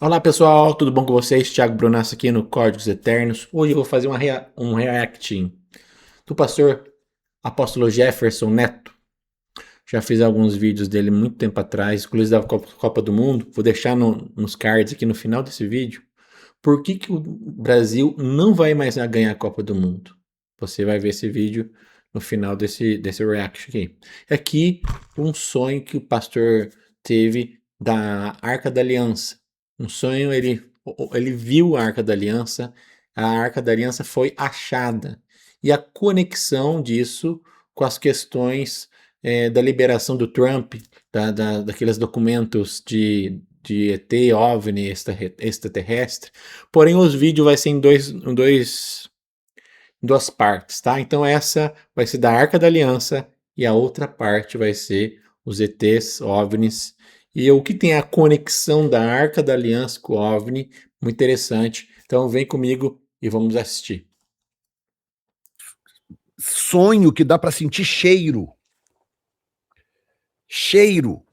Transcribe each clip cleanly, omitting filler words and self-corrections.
Olá pessoal, tudo bom com vocês? Thiago Brunassa aqui no Códigos Eternos. Hoje eu vou fazer um reacting do pastor apóstolo Jefferson Neto. Já fiz alguns vídeos dele muito tempo atrás, inclusive da Copa do Mundo. Vou deixar nos cards aqui no final desse vídeo. Por que o Brasil não vai mais ganhar a Copa do Mundo? Você vai ver esse vídeo no final desse react aqui. Aqui, um sonho que o pastor teve da Arca da Aliança. Um sonho, ele viu a Arca da Aliança foi achada. E a conexão disso com as questões da liberação do Trump, daqueles documentos de ET, OVNI, extraterrestre. Porém, os vídeos vai ser em duas partes, tá? Então essa vai ser da Arca da Aliança e a outra parte vai ser os ETs, OVNIs. E o que tem a conexão da Arca da Aliança com o OVNI, muito interessante. Então vem comigo e vamos assistir. Sonho que dá para sentir cheiro. Cheiro.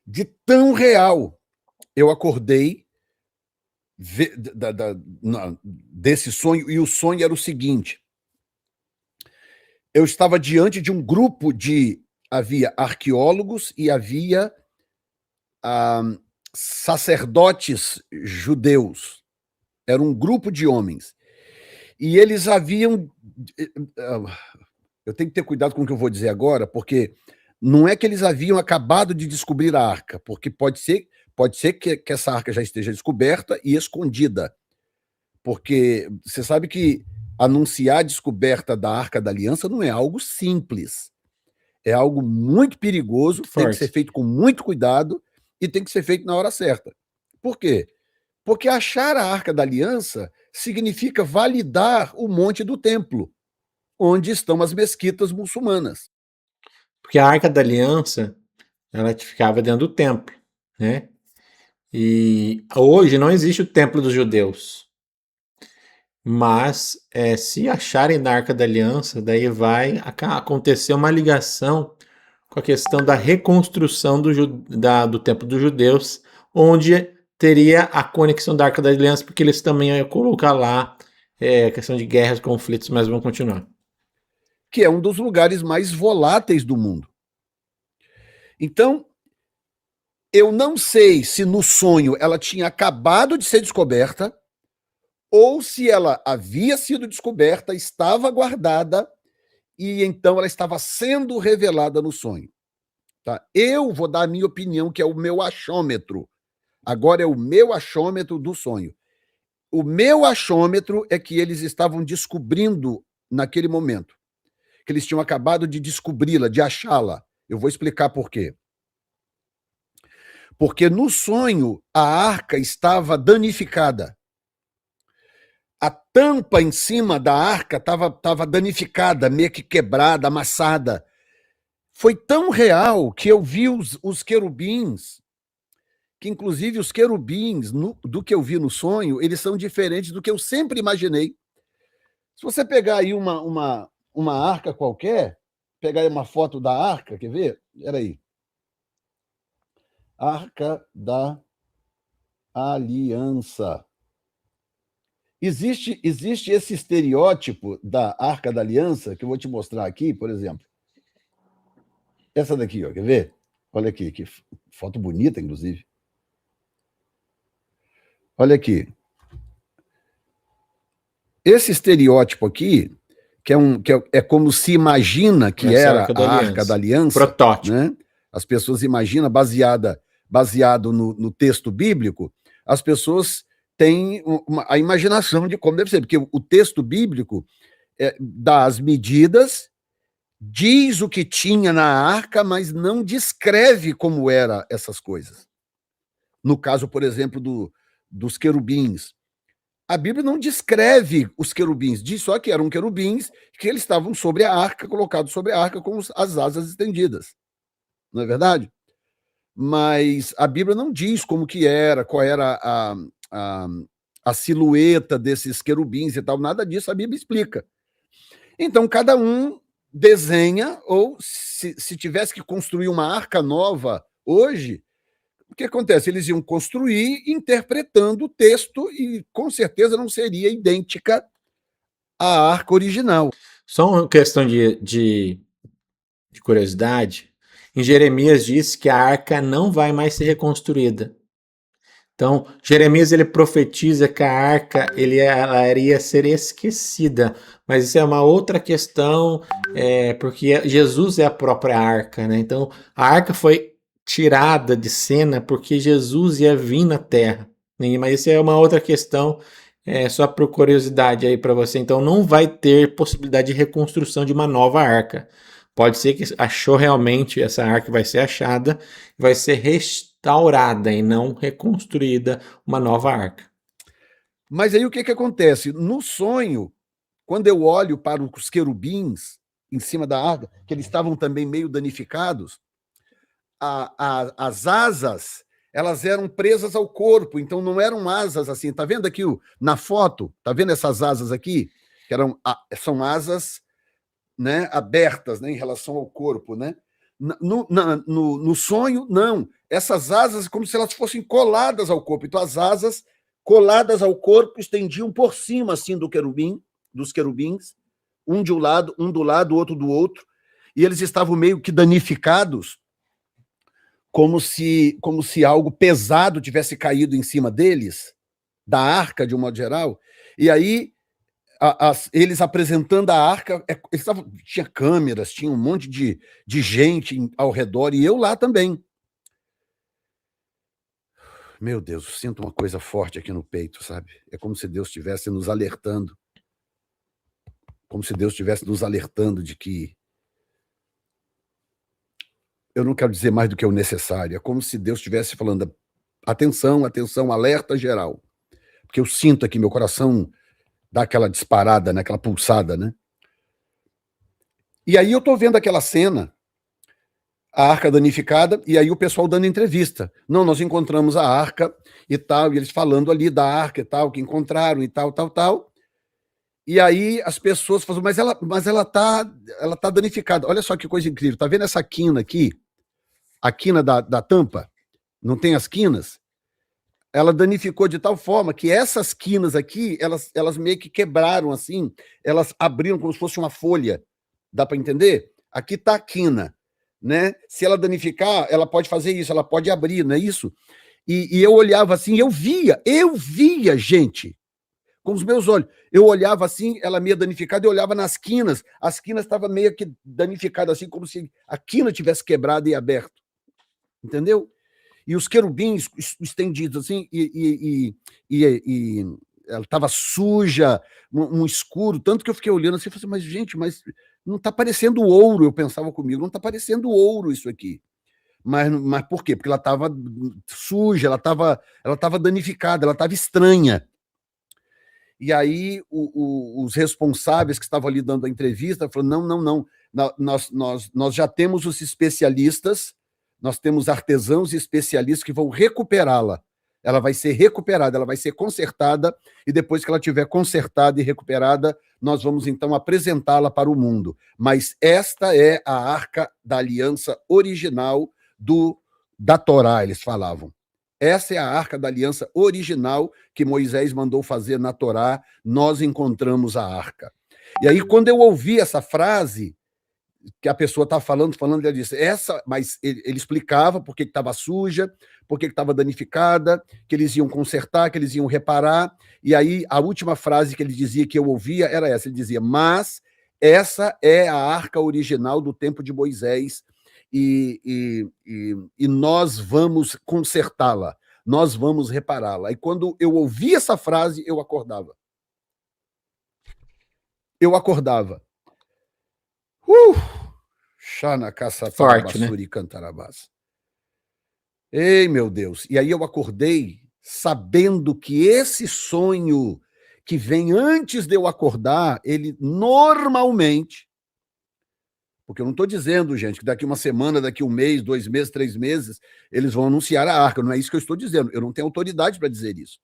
De tão real. Eu acordei desse sonho, e o sonho era o seguinte: eu estava diante de um grupo havia arqueólogos e havia sacerdotes judeus. Era um grupo de homens. E eles haviam... Eu tenho que ter cuidado com o que eu vou dizer agora, porque não é que eles haviam acabado de descobrir a arca, porque pode ser que essa arca já esteja descoberta e escondida. Porque você sabe que anunciar a descoberta da Arca da Aliança não é algo simples. É algo muito perigoso, Muito tem que ser forte. feito com muito cuidado e tem que ser feito na hora certa. Por quê? Porque achar a Arca da Aliança significa validar o Monte do Templo, onde estão as mesquitas muçulmanas. Porque a Arca da Aliança, ela ficava dentro do templo, né? E hoje não existe o templo dos judeus. Mas se acharem na Arca da Aliança, daí vai acontecer uma ligação com a questão da reconstrução do Templo dos Judeus, onde teria a conexão da Arca da Aliança, porque eles também iam colocar lá a questão de guerras, conflitos, mas vão continuar. Que é um dos lugares mais voláteis do mundo. Então, eu não sei se no sonho ela tinha acabado de ser descoberta ou se ela havia sido descoberta, estava guardada e então ela estava sendo revelada no sonho. Tá? Eu vou dar a minha opinião, que é o meu achômetro. Agora é o meu achômetro do sonho. O meu achômetro é que eles estavam descobrindo naquele momento, que eles tinham acabado de descobri-la, de achá-la. Eu vou explicar por quê. Porque no sonho a arca estava danificada. A tampa em cima da arca estava danificada, meio que quebrada, amassada. Foi tão real que eu vi os querubins, que inclusive os querubins, do que eu vi no sonho, eles são diferentes do que eu sempre imaginei. Se você pegar aí uma arca qualquer, pegar aí uma foto da arca, quer ver? Espera aí. Arca da Aliança. Existe esse estereótipo da Arca da Aliança, que eu vou te mostrar aqui, por exemplo. Essa daqui, ó, quer ver? Olha aqui, que foto bonita, inclusive. Olha aqui. Esse estereótipo aqui, é como se imagina que Essa é a era Arca da a Arca da Aliança. Aliança, Protótipo. né? As pessoas imaginam, baseado no texto bíblico, as pessoas têm a imaginação de como deve ser, porque o texto bíblico dá as medidas, diz o que tinha na arca, mas não descreve como eram essas coisas. No caso, por exemplo, dos querubins, a Bíblia não descreve os querubins, diz só que eram querubins, que eles estavam sobre a arca, colocados sobre a arca com as asas estendidas. Não é verdade? Mas a Bíblia não diz como que era, qual era a, a silhueta desses querubins e tal, nada disso a Bíblia explica. Então, cada um desenha, ou se tivesse que construir uma arca nova hoje, que acontece? Eles iam construir interpretando o texto e com certeza não seria idêntica à arca original. Só uma questão de curiosidade. Em Jeremias diz que a arca não vai mais ser reconstruída. Então, Jeremias ele profetiza que a arca ela iria ser esquecida, mas isso é uma outra questão, porque Jesus é a própria arca, né? Então, a arca foi tirada de cena porque Jesus ia vir na Terra. Mas isso é uma outra questão, só por curiosidade aí para você. Então, não vai ter possibilidade de reconstrução de uma nova arca. Pode ser que achou realmente essa arca vai ser achada, vai ser restaurada e não reconstruída uma nova arca. Mas aí o que acontece? No sonho, quando eu olho para os querubins em cima da arca, que eles estavam também meio danificados, as asas, elas eram presas ao corpo, então não eram asas assim. Tá vendo aqui na foto? Tá vendo essas asas aqui? Que são asas, né, abertas, né, em relação ao corpo, né? No sonho, não. Essas asas como se elas fossem coladas ao corpo. Então, as asas coladas ao corpo estendiam por cima, assim, dos querubins, um de um lado, um do lado, o outro do outro, e eles estavam meio que danificados, como se algo pesado tivesse caído em cima deles, da arca, de um modo geral, e aí eles apresentando a arca, tinha câmeras, tinha um monte de gente ao redor, e eu lá também. Meu Deus, eu sinto uma coisa forte aqui no peito, sabe? É como se Deus estivesse nos alertando. Como se Deus estivesse nos alertando de que eu não quero dizer mais do que o necessário. É como se Deus estivesse falando, atenção, atenção, alerta geral. Porque eu sinto aqui, meu coração dá aquela disparada, né? Aquela pulsada, né? E aí eu tô vendo aquela cena, a arca danificada, e aí o pessoal dando entrevista. Não, nós encontramos a arca e tal, e eles falando ali da arca e tal, que encontraram e tal, tal, tal. E aí as pessoas falam, mas ela tá danificada. Olha só que coisa incrível. Tá vendo essa quina aqui? A quina da tampa? Não tem as quinas? Ela danificou de tal forma que essas quinas aqui, elas meio que quebraram assim, elas abriram como se fosse uma folha. Dá para entender? Aqui tá a quina, né? Se ela danificar, ela pode fazer isso, ela pode abrir, não é isso? E eu olhava assim, eu via, gente, com os meus olhos. Eu olhava assim, ela meio danificada, eu olhava nas quinas, as quinas estavam meio que danificadas, assim, como se a quina tivesse quebrado e aberto. Entendeu? E os querubins estendidos assim, e ela estava suja, um escuro, tanto que eu fiquei olhando assim, e falei assim, mas gente, mas não está parecendo ouro, eu pensava comigo, não está parecendo ouro isso aqui. Mas por quê? Porque ela estava suja, ela estava danificada, ela estava estranha. E aí os responsáveis que estavam ali dando a entrevista falaram, não, nós já temos os especialistas, nós temos artesãos e especialistas que vão recuperá-la. Ela vai ser recuperada, ela vai ser consertada, e depois que ela estiver consertada e recuperada, nós vamos então apresentá-la para o mundo. Mas esta é a arca da aliança original da Torá, eles falavam. Essa é a arca da aliança original que Moisés mandou fazer na Torá, nós encontramos a arca. E aí, quando eu ouvi essa frase, que a pessoa está falando, ela disse, mas ele explicava por que estava suja, por que estava danificada, que eles iam consertar, que eles iam reparar, e aí a última frase que ele dizia, que eu ouvia, era essa, ele dizia, mas essa é a arca original do tempo de Moisés, e nós vamos consertá-la, nós vamos repará-la. E quando eu ouvi essa frase, eu acordava. Xana caçatarabasuri cantarabás. Ei, meu Deus. E aí eu acordei sabendo que esse sonho que vem antes de eu acordar, ele normalmente, porque eu não estou dizendo, gente, que daqui uma semana, daqui um mês, 2 meses, 3 meses, eles vão anunciar a arca. Não é isso que eu estou dizendo. Eu não tenho autoridade para dizer isso.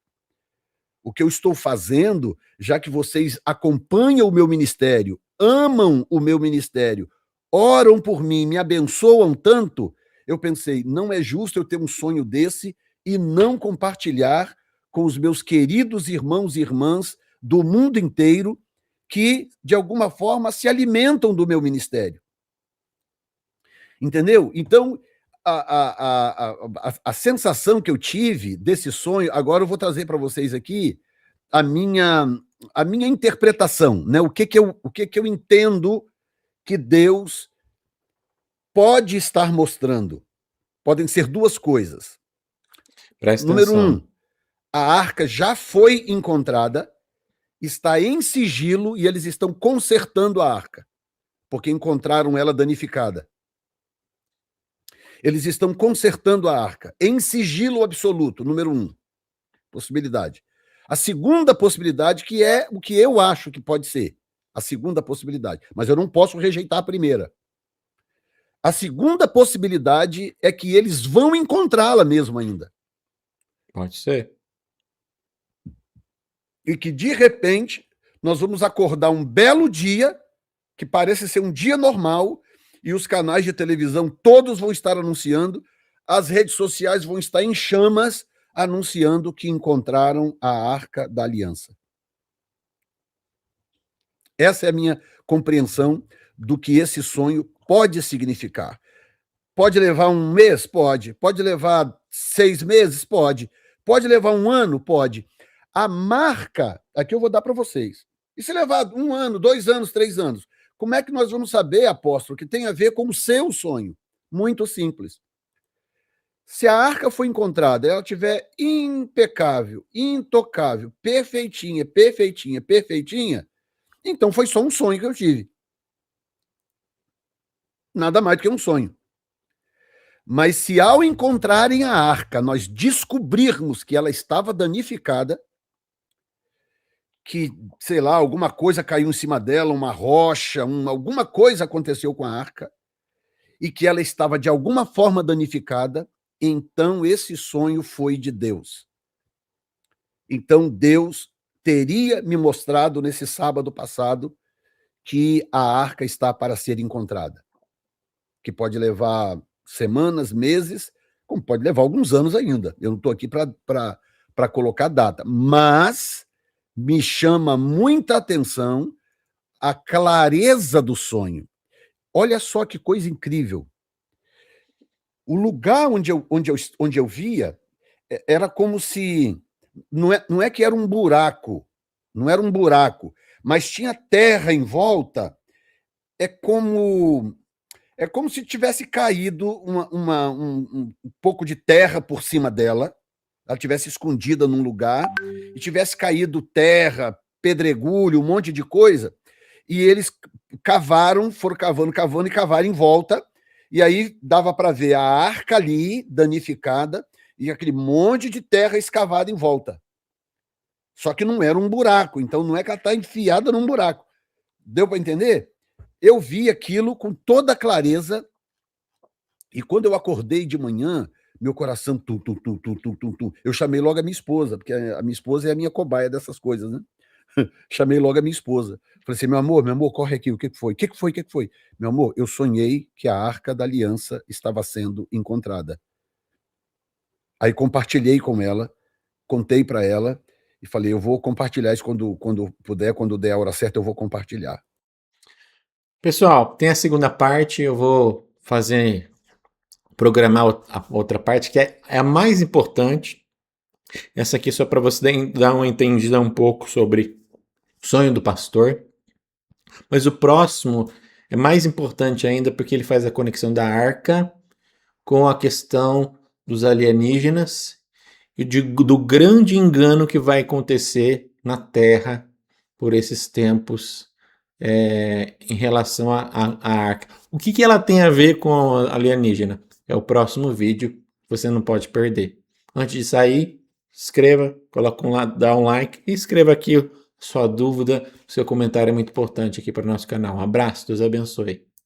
O que eu estou fazendo, já que vocês acompanham o meu ministério, amam o meu ministério, oram por mim, me abençoam tanto, eu pensei, não é justo eu ter um sonho desse e não compartilhar com os meus queridos irmãos e irmãs do mundo inteiro que, de alguma forma, se alimentam do meu ministério. Entendeu? Então, a sensação que eu tive desse sonho, agora eu vou trazer para vocês aqui a minha interpretação, né? O que eu entendo que Deus pode estar mostrando. Podem ser duas coisas. Presta Número atenção. 1, a arca já foi encontrada, está em sigilo e eles estão consertando a arca, porque encontraram ela danificada. Eles estão consertando a arca em sigilo absoluto, número 1, possibilidade. A segunda possibilidade, que é o que eu acho que pode ser, a segunda possibilidade, mas eu não posso rejeitar a primeira. A segunda possibilidade é que eles vão encontrá-la mesmo ainda. Pode ser. E que, de repente, nós vamos acordar um belo dia, que parece ser um dia normal, e os canais de televisão todos vão estar anunciando, as redes sociais vão estar em chamas, anunciando que encontraram a Arca da Aliança. Essa é a minha compreensão do que esse sonho pode significar. Pode levar um mês? Pode. Pode levar 6 meses? Pode. Pode levar um ano? Pode. A marca, aqui eu vou dar para vocês. E se levar 1 ano, 2 anos, 3 anos? Como é que nós vamos saber, apóstolo, que tem a ver com o seu sonho? Muito simples. Se a arca foi encontrada, ela estiver impecável, intocável, perfeitinha, perfeitinha, perfeitinha, então foi só um sonho que eu tive. Nada mais do que um sonho. Mas se ao encontrarem a arca, nós descobrirmos que ela estava danificada, que, sei lá, alguma coisa caiu em cima dela, uma rocha, alguma coisa aconteceu com a arca, e que ela estava de alguma forma danificada, então esse sonho foi de Deus. Então Deus teria me mostrado nesse sábado passado que a arca está para ser encontrada, que pode levar semanas, meses, como pode levar alguns anos ainda. Eu não estou aqui para colocar data, mas me chama muita atenção a clareza do sonho. Olha só que coisa incrível. O lugar onde eu via era como se... Não é que era um buraco, não era um buraco, mas tinha terra em volta. É como se tivesse caído um pouco de terra por cima dela, ela tivesse escondida num lugar, e tivesse caído terra, pedregulho, um monte de coisa, e eles foram cavando e cavaram em volta, e aí dava para ver a arca ali, danificada, e aquele monte de terra escavada em volta. Só que não era um buraco, então não é que ela está enfiada num buraco. Deu para entender? Eu vi aquilo com toda clareza, e quando eu acordei de manhã, meu coração tum, tum, tum, tum, tum, tum, tum. Eu chamei logo a minha esposa, porque a minha esposa é a minha cobaia dessas coisas, né? Chamei logo a minha esposa. Falei assim, meu amor, corre aqui, o que foi? O que foi? Meu amor, eu sonhei que a Arca da Aliança estava sendo encontrada. Aí compartilhei com ela, contei para ela, e falei, eu vou compartilhar isso quando puder, quando der a hora certa, eu vou compartilhar. Pessoal, tem a segunda parte, eu vou programar a outra parte, que é a mais importante. Essa aqui é só para você dar uma entendida um pouco sobre o sonho do pastor. Mas o próximo é mais importante ainda porque ele faz a conexão da arca com a questão dos alienígenas e do grande engano que vai acontecer na Terra por esses tempos em relação à arca. O que ela tem a ver com a alienígena? É o próximo vídeo, você não pode perder. Antes de sair, escreva, dá um like e escreva aqui sua dúvida, seu comentário é muito importante aqui para o nosso canal. Um abraço, Deus abençoe.